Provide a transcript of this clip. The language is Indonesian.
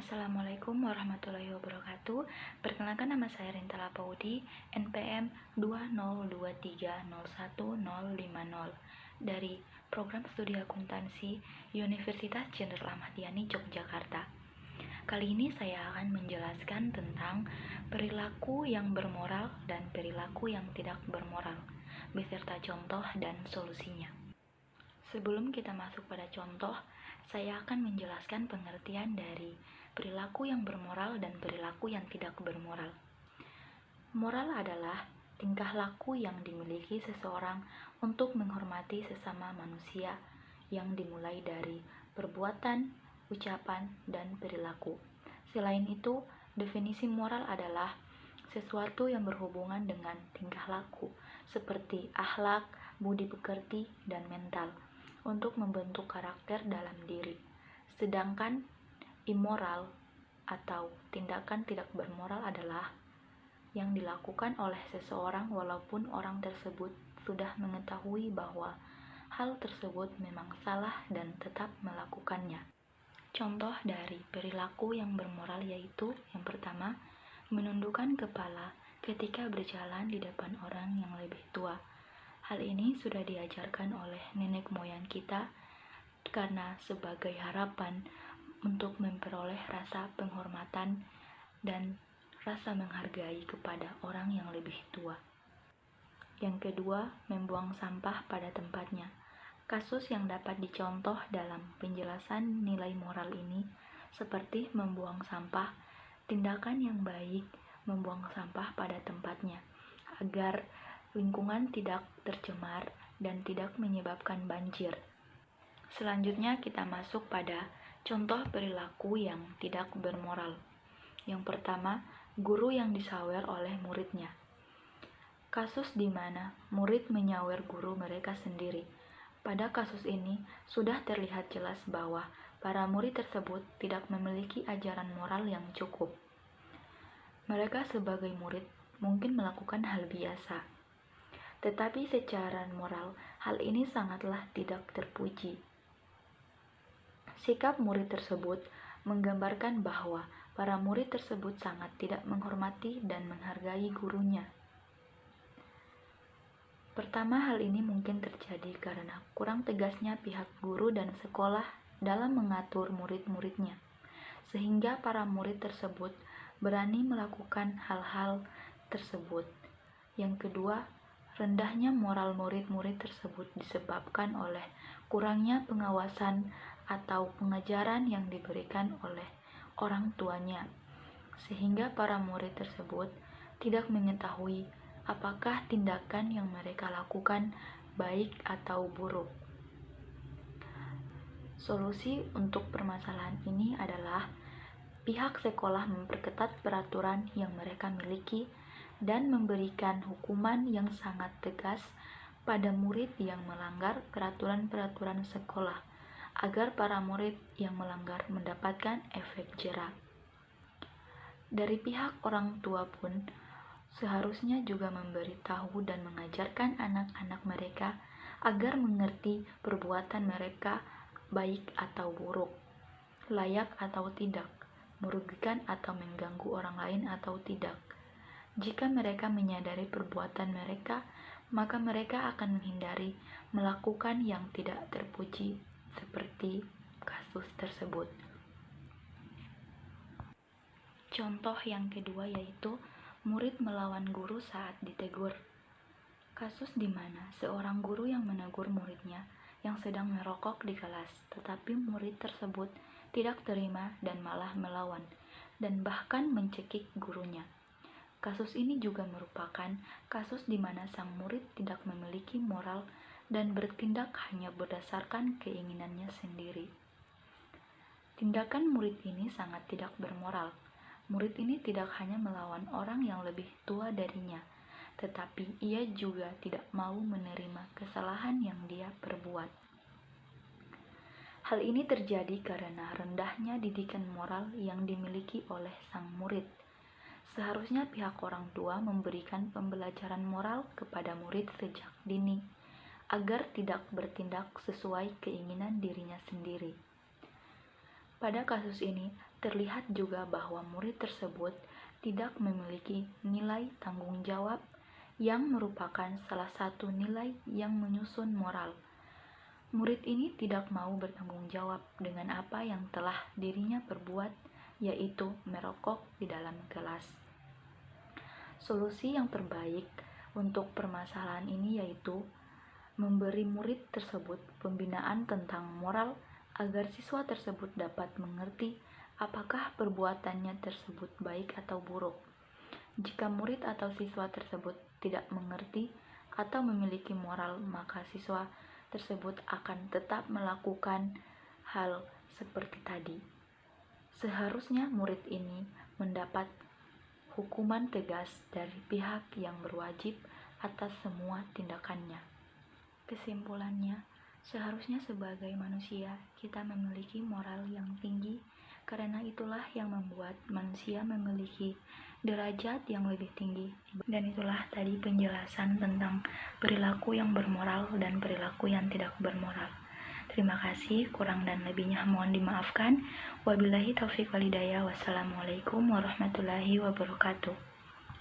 Assalamualaikum warahmatullahi wabarakatuh. Perkenalkan, nama saya Rinta Lapaudi, NPM 202301050 dari Program Studi Akuntansi Universitas Jenderal Ahmad Yani, Yogyakarta. Kali ini saya akan menjelaskan tentang perilaku yang bermoral dan perilaku yang tidak bermoral, beserta contoh dan solusinya. Sebelum kita masuk pada contoh, saya akan menjelaskan pengertian dari perilaku yang bermoral dan perilaku yang tidak bermoral. Moral adalah tingkah laku yang dimiliki seseorang untuk menghormati sesama manusia yang dimulai dari perbuatan, ucapan, dan perilaku. Selain itu, definisi moral adalah sesuatu yang berhubungan dengan tingkah laku, seperti akhlak, budi pekerti, dan mental, untuk membentuk karakter dalam diri. Sedangkan immoral atau tindakan tidak bermoral adalah yang dilakukan oleh seseorang walaupun orang tersebut sudah mengetahui bahwa hal tersebut memang salah dan tetap melakukannya. Contoh dari perilaku yang bermoral yaitu yang pertama, menundukkan kepala ketika berjalan di depan orang yang lebih tua. Hal ini sudah diajarkan oleh nenek moyang kita karena sebagai harapan untuk memperoleh rasa penghormatan dan rasa menghargai kepada orang yang lebih tua. Yang kedua, membuang sampah pada tempatnya. Kasus yang dapat dicontoh dalam penjelasan nilai moral ini seperti membuang sampah, tindakan yang baik membuang sampah pada tempatnya agar lingkungan tidak tercemar dan tidak menyebabkan banjir. Selanjutnya kita masuk pada contoh perilaku yang tidak bermoral. Yang pertama, guru yang disawer oleh muridnya. Kasus di mana murid menyawer guru mereka sendiri. Pada kasus ini, sudah terlihat jelas bahwa para murid tersebut tidak memiliki ajaran moral yang cukup. Mereka sebagai murid mungkin melakukan hal biasa, tetapi secara moral, hal ini sangatlah tidak terpuji. Sikap murid tersebut menggambarkan bahwa para murid tersebut sangat tidak menghormati dan menghargai gurunya. Pertama, hal ini mungkin terjadi karena kurang tegasnya pihak guru dan sekolah dalam mengatur murid-muridnya, sehingga para murid tersebut berani melakukan hal-hal tersebut. Yang kedua, rendahnya moral murid-murid tersebut disebabkan oleh kurangnya pengawasan atau pengajaran yang diberikan oleh orang tuanya, sehingga para murid tersebut tidak mengetahui apakah tindakan yang mereka lakukan baik atau buruk. Solusi untuk permasalahan ini adalah pihak sekolah memperketat peraturan yang mereka miliki dan memberikan hukuman yang sangat tegas pada murid yang melanggar peraturan-peraturan sekolah, agar para murid yang melanggar mendapatkan efek jera. Dari pihak orang tua pun seharusnya juga memberitahu dan mengajarkan anak-anak mereka agar mengerti perbuatan mereka baik atau buruk, layak atau tidak, merugikan atau mengganggu orang lain atau tidak. Jika mereka menyadari perbuatan mereka, maka mereka akan menghindari melakukan yang tidak terpuji seperti kasus tersebut. Contoh yang kedua yaitu murid melawan guru saat ditegur. Kasus di mana seorang guru yang menegur muridnya yang sedang merokok di kelas, tetapi murid tersebut tidak terima dan malah melawan dan bahkan mencekik gurunya. Kasus ini juga merupakan kasus di mana sang murid tidak memiliki moral dan bertindak hanya berdasarkan keinginannya sendiri. Tindakan murid ini sangat tidak bermoral. Murid ini tidak hanya melawan orang yang lebih tua darinya, tetapi ia juga tidak mau menerima kesalahan yang dia perbuat. Hal ini terjadi karena rendahnya didikan moral yang dimiliki oleh sang murid. Seharusnya pihak orang tua memberikan pembelajaran moral kepada murid sejak dini, agar tidak bertindak sesuai keinginan dirinya sendiri. Pada kasus ini, terlihat juga bahwa murid tersebut tidak memiliki nilai tanggung jawab yang merupakan salah satu nilai yang menyusun moral. Murid ini tidak mau bertanggung jawab dengan apa yang telah dirinya perbuat, yaitu merokok di dalam kelas. Solusi yang terbaik untuk permasalahan ini yaitu memberi murid tersebut pembinaan tentang moral agar siswa tersebut dapat mengerti apakah perbuatannya tersebut baik atau buruk. Jika murid atau siswa tersebut tidak mengerti atau memiliki moral, maka siswa tersebut akan tetap melakukan hal seperti tadi. Seharusnya murid ini mendapat hukuman tegas dari pihak yang berwajib atas semua tindakannya. Kesimpulannya, seharusnya sebagai manusia kita memiliki moral yang tinggi, karena itulah yang membuat manusia memiliki derajat yang lebih tinggi. Dan itulah tadi penjelasan tentang perilaku yang bermoral dan perilaku yang tidak bermoral. Terima kasih, kurang dan lebihnya mohon dimaafkan. Wabillahi taufiq walhidayah. Wassalamualaikum warahmatullahi wabarakatuh.